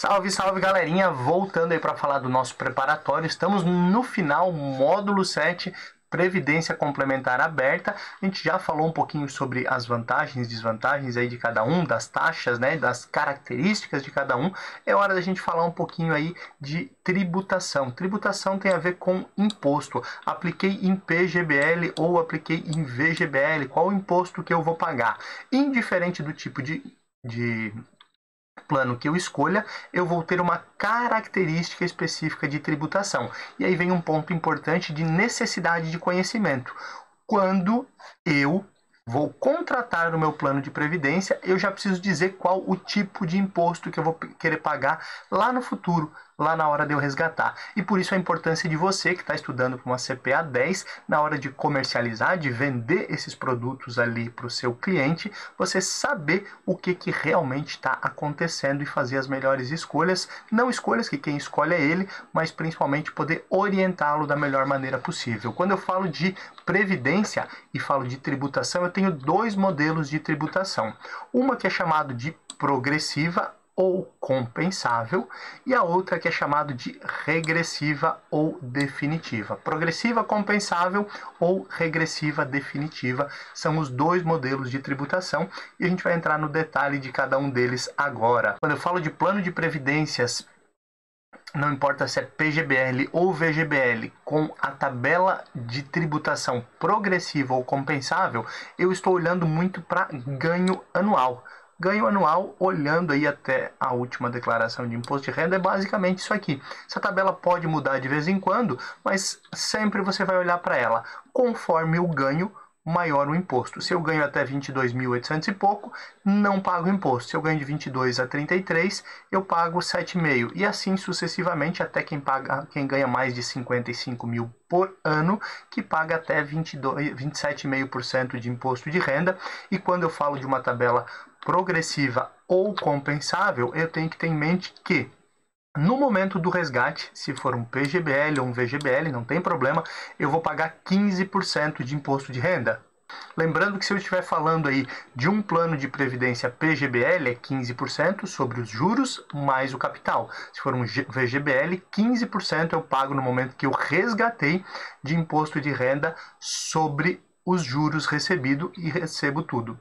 Salve, salve galerinha, voltando aí para falar do nosso preparatório, estamos no final, módulo 7, Previdência Complementar Aberta. A gente já falou um pouquinho sobre as vantagens e desvantagens aí de cada um, das taxas, né, das características de cada um. É hora da gente falar um pouquinho aí de tributação. Tributação tem a ver com imposto. Apliquei em PGBL ou apliquei em VGBL, qual o imposto que eu vou pagar? Indiferente do tipo de plano que eu escolha, eu vou ter uma característica específica de tributação. E aí vem um ponto importante de necessidade de conhecimento. Quando eu vou contratar o meu plano de previdência, eu já preciso dizer qual o tipo de imposto que eu vou querer pagar lá no futuro, lá na hora de eu resgatar. E por isso a importância de você que está estudando para uma CPA 10, na hora de comercializar, de vender esses produtos ali para o seu cliente, você saber o que realmente está acontecendo e fazer as melhores escolhas. Não escolhas que quem escolhe é ele, mas principalmente poder orientá-lo da melhor maneira possível. Quando eu falo de previdência e falo de tributação, eu tenho dois modelos de tributação. Uma que é chamado de progressiva ou compensável, e a outra que é chamado de regressiva ou definitiva. Progressiva compensável ou regressiva definitiva são os dois modelos de tributação e a gente vai entrar no detalhe de cada um deles agora. Quando eu falo de plano de previdências, não importa se é PGBL ou VGBL, com a tabela de tributação progressiva ou compensável, eu estou olhando muito para ganho anual. Ganho anual, olhando aí até a última declaração de imposto de renda, é basicamente isso aqui. Essa tabela pode mudar de vez em quando, mas sempre você vai olhar para ela. Conforme o ganho, maior o imposto. Se eu ganho até 22.800 e pouco, não pago imposto. Se eu ganho de 22 a 33, eu pago 7,5. E assim sucessivamente, até quem ganha mais de 55 mil por ano, que paga até 27,5% de imposto de renda. E quando eu falo de uma tabela progressiva ou compensável, eu tenho que ter em mente que no momento do resgate, se for um PGBL ou um VGBL, não tem problema, eu vou pagar 15% de imposto de renda. Lembrando que se eu estiver falando aí de um plano de previdência PGBL, é 15% sobre os juros mais o capital. Se for um VGBL, 15% eu pago no momento que eu resgatei de imposto de renda sobre os juros recebido e recebo tudo.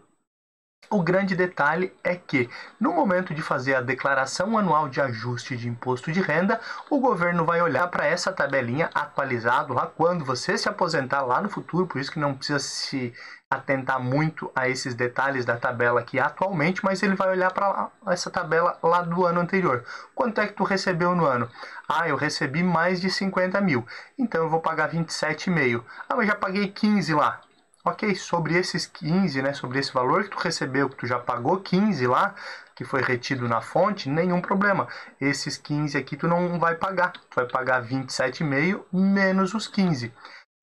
O grande detalhe é que, no momento de fazer a declaração anual de ajuste de imposto de renda, o governo vai olhar para essa tabelinha atualizado lá quando você se aposentar lá no futuro, por isso que não precisa se atentar muito a esses detalhes da tabela aqui atualmente, mas ele vai olhar para essa tabela lá do ano anterior. Quanto é que tu recebeu no ano? Ah, eu recebi mais de 50 mil, então eu vou pagar 27,5. Ah, mas já paguei 15 lá. Ok, sobre esses 15, né, sobre esse valor que tu recebeu, que tu já pagou 15 lá, que foi retido na fonte, nenhum problema. Esses 15 aqui tu não vai pagar, tu vai pagar 27,5 menos os 15.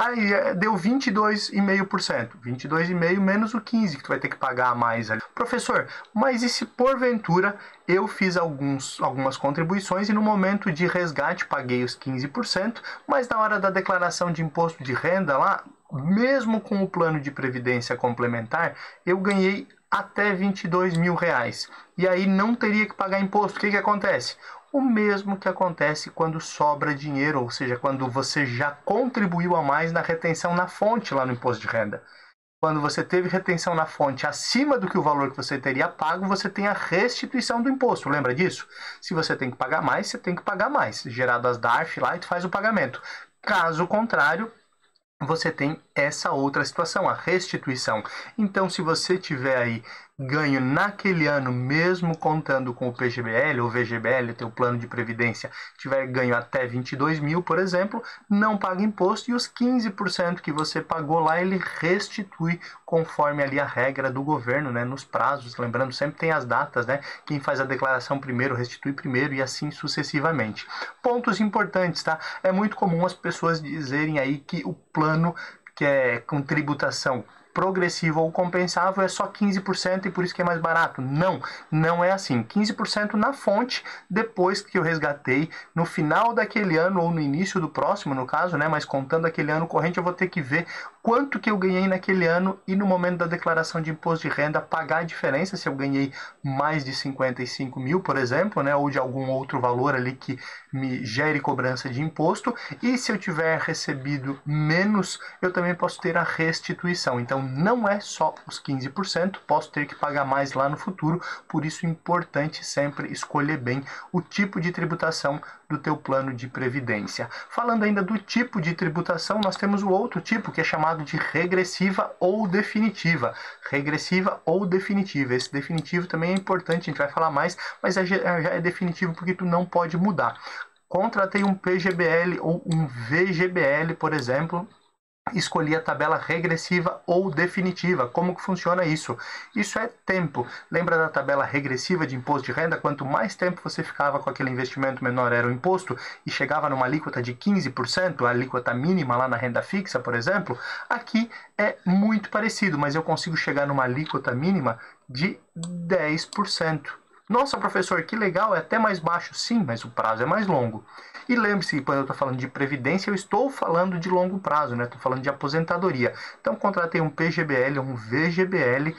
Aí deu 22,5%, 22,5% menos o 15 que tu vai ter que pagar a mais ali. Professor, mas e se porventura eu fiz algumas contribuições e no momento de resgate paguei os 15%, mas na hora da declaração de imposto de renda lá, mesmo com o plano de previdência complementar, eu ganhei até 22 mil reais. E aí não teria que pagar imposto. O que acontece? O mesmo que acontece quando sobra dinheiro, ou seja, quando você já contribuiu a mais na retenção na fonte lá no imposto de renda. Quando você teve retenção na fonte acima do que o valor que você teria pago, você tem a restituição do imposto. Lembra disso? Se você tem que pagar mais, você tem que pagar mais. Gerado as DARF lá e tu faz o pagamento. Caso contrário, você tem essa outra situação, a restituição. Então, se você tiver aí ganho naquele ano, mesmo contando com o PGBL ou VGBL, teu plano de previdência, tiver ganho até 22 mil, por exemplo, não paga imposto e os 15% que você pagou lá, ele restitui conforme ali a regra do governo, né, nos prazos. Lembrando, sempre tem as datas, né? Quem faz a declaração primeiro, restitui primeiro e assim sucessivamente. Pontos importantes, tá? É muito comum as pessoas dizerem aí que o plano que é com tributação progressiva ou compensável é só 15% e por isso que é mais barato. Não, não é assim. 15% na fonte, depois que eu resgatei, no final daquele ano ou no início do próximo, no caso, né, mas contando aquele ano corrente, eu vou ter que ver quanto que eu ganhei naquele ano e no momento da declaração de imposto de renda pagar a diferença, se eu ganhei mais de 55 mil, por exemplo, né, ou de algum outro valor ali que me gere cobrança de imposto, e se eu tiver recebido menos, eu também posso ter a restituição. Então não é só os 15%, posso ter que pagar mais lá no futuro, por isso é importante sempre escolher bem o tipo de tributação do teu plano de previdência. Falando ainda do tipo de tributação, nós temos o outro tipo que é chamado de regressiva ou definitiva. Regressiva ou definitiva. Esse definitivo também é importante, a gente vai falar mais, mas já é definitivo porque tu não pode mudar. Contratei um PGBL ou um VGBL, por exemplo, escolhi a tabela regressiva ou definitiva. Como que funciona isso? Isso é tempo. Lembra da tabela regressiva de imposto de renda? Quanto mais tempo você ficava com aquele investimento, menor era o imposto, e chegava numa alíquota de 15%, a alíquota mínima lá na renda fixa, por exemplo. Aqui é muito parecido, mas eu consigo chegar numa alíquota mínima de 10%. Nossa, professor, que legal, é até mais baixo. Sim, mas o prazo é mais longo. E lembre-se, quando eu estou falando de previdência, eu estou falando de longo prazo, né? Estou falando de aposentadoria. Então, contratei um PGBL ou um VGBL.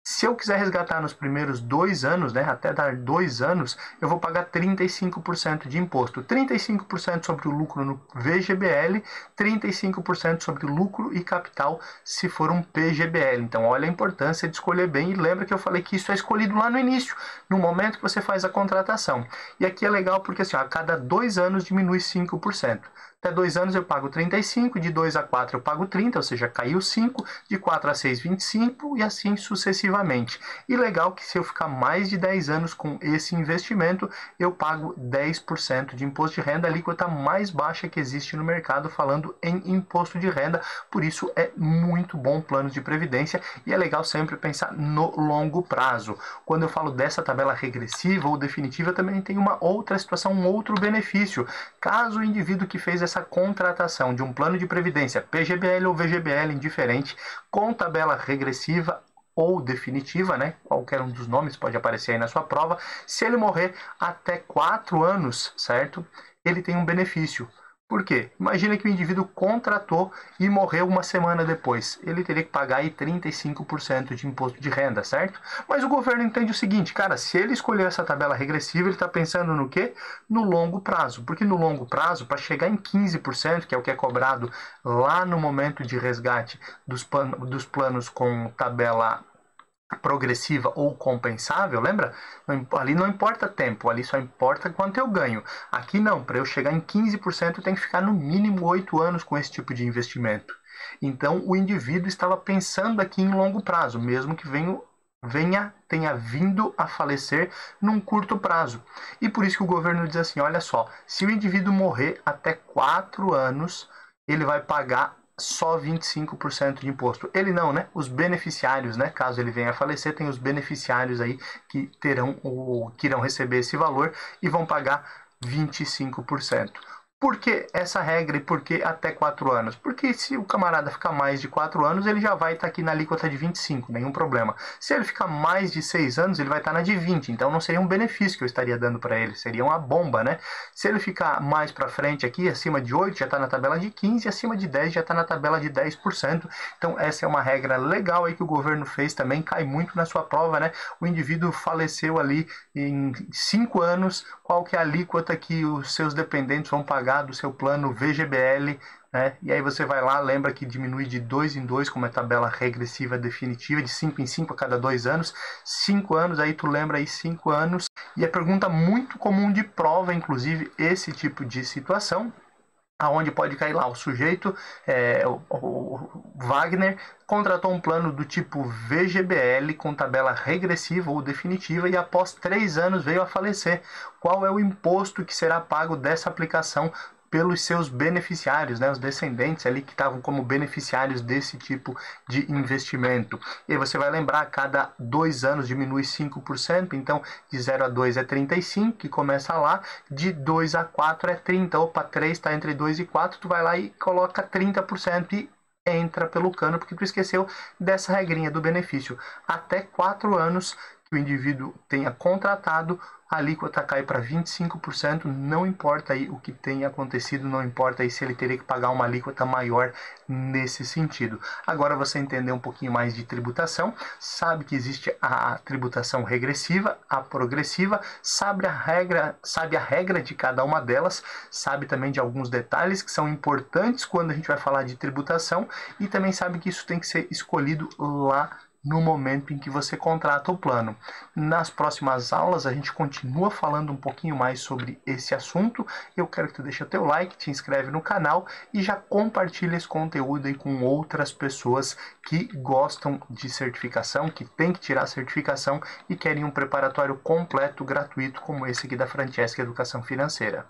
Se eu quiser resgatar nos primeiros 2 anos, né, até dar 2 anos, eu vou pagar 35% de imposto. 35% sobre o lucro no VGBL, 35% sobre o lucro e capital se for um PGBL. Então, olha a importância de escolher bem. E lembra que eu falei que isso é escolhido lá no início, no momento que você faz a contratação. E aqui é legal porque assim, a cada 2 anos diminui 5%. Até 2 anos eu pago 35, de 2 a 4 eu pago 30, ou seja, caiu 5, de 4 a 6, 25 e assim sucessivamente. E legal que se eu ficar mais de 10 anos com esse investimento, eu pago 10% de imposto de renda, a alíquota mais baixa que existe no mercado falando em imposto de renda, por isso é muito bom plano de previdência e é legal sempre pensar no longo prazo. Quando eu falo dessa tabela regressiva ou definitiva, também tem uma outra situação, um outro benefício. Caso o indivíduo que fez essa contratação de um plano de previdência, PGBL ou VGBL, indiferente, com tabela regressiva ou definitiva, né? Qualquer um dos nomes pode aparecer aí na sua prova. Se ele morrer até 4 anos, certo? Ele tem um benefício. Por quê? Imagina que o indivíduo contratou e morreu uma semana depois. Ele teria que pagar aí 35% de imposto de renda, certo? Mas o governo entende o seguinte, cara, se ele escolher essa tabela regressiva, ele está pensando no quê? No longo prazo. Porque no longo prazo, para chegar em 15%, que é o que é cobrado lá no momento de resgate dos planos com tabela progressiva ou compensável, lembra? Ali não importa tempo, ali só importa quanto eu ganho. Aqui não, para eu chegar em 15% eu tenho que ficar no mínimo 8 anos com esse tipo de investimento. Então o indivíduo estava pensando aqui em longo prazo, mesmo que tenha vindo a falecer num curto prazo. E por isso que o governo diz assim, olha só, se o indivíduo morrer até 4 anos, ele vai pagar só 25% de imposto. Ele não, né? Os beneficiários, né? Caso ele venha a falecer, tem os beneficiários aí que irão receber esse valor e vão pagar 25%. Por que essa regra e por que até 4 anos? Porque se o camarada ficar mais de 4 anos, ele já vai estar aqui na alíquota de 25, nenhum problema. Se ele ficar mais de 6 anos, ele vai estar na de 20, então não seria um benefício que eu estaria dando para ele, seria uma bomba, né? Se ele ficar mais para frente aqui, acima de 8, já está na tabela de 15, acima de 10 já está na tabela de 10%. Então essa é uma regra legal aí que o governo fez também, cai muito na sua prova, né? O indivíduo faleceu ali em 5 anos, qual que é a alíquota que os seus dependentes vão pagar do seu plano VGBL, né? E aí você vai lá, lembra que diminui de 2 em 2, como é tabela regressiva definitiva, de 5 em 5 a cada 2 anos. 5 anos, aí tu lembra aí 5 anos. E é pergunta muito comum de prova, inclusive, esse tipo de situação, aonde pode cair lá o sujeito, o Wagner, contratou um plano do tipo VGBL com tabela regressiva ou definitiva e após 3 anos veio a falecer. Qual é o imposto que será pago dessa aplicação pelos seus beneficiários, né, os descendentes ali que estavam como beneficiários desse tipo de investimento? E aí você vai lembrar, a cada 2 anos diminui 5%, então de 0 a 2 é 35, que começa lá, de 2 a 4 é 30, opa, 3 está entre 2 e 4, tu vai lá e coloca 30% e entra pelo cano, porque tu esqueceu dessa regrinha do benefício. Até 4 anos que o indivíduo tenha contratado, a alíquota cai para 25%, não importa aí o que tenha acontecido, não importa aí se ele teria que pagar uma alíquota maior nesse sentido. Agora você entendeu um pouquinho mais de tributação, sabe que existe a tributação regressiva, a progressiva, sabe a regra de cada uma delas, sabe também de alguns detalhes que são importantes quando a gente vai falar de tributação e também sabe que isso tem que ser escolhido lá no momento em que você contrata o plano. Nas próximas aulas a gente continua falando um pouquinho mais sobre esse assunto. Eu quero que tu deixe o teu like, te inscreve no canal e já compartilha esse conteúdo aí com outras pessoas que gostam de certificação, que tem que tirar a certificação e querem um preparatório completo, gratuito, como esse aqui da Francesca Educação Financeira.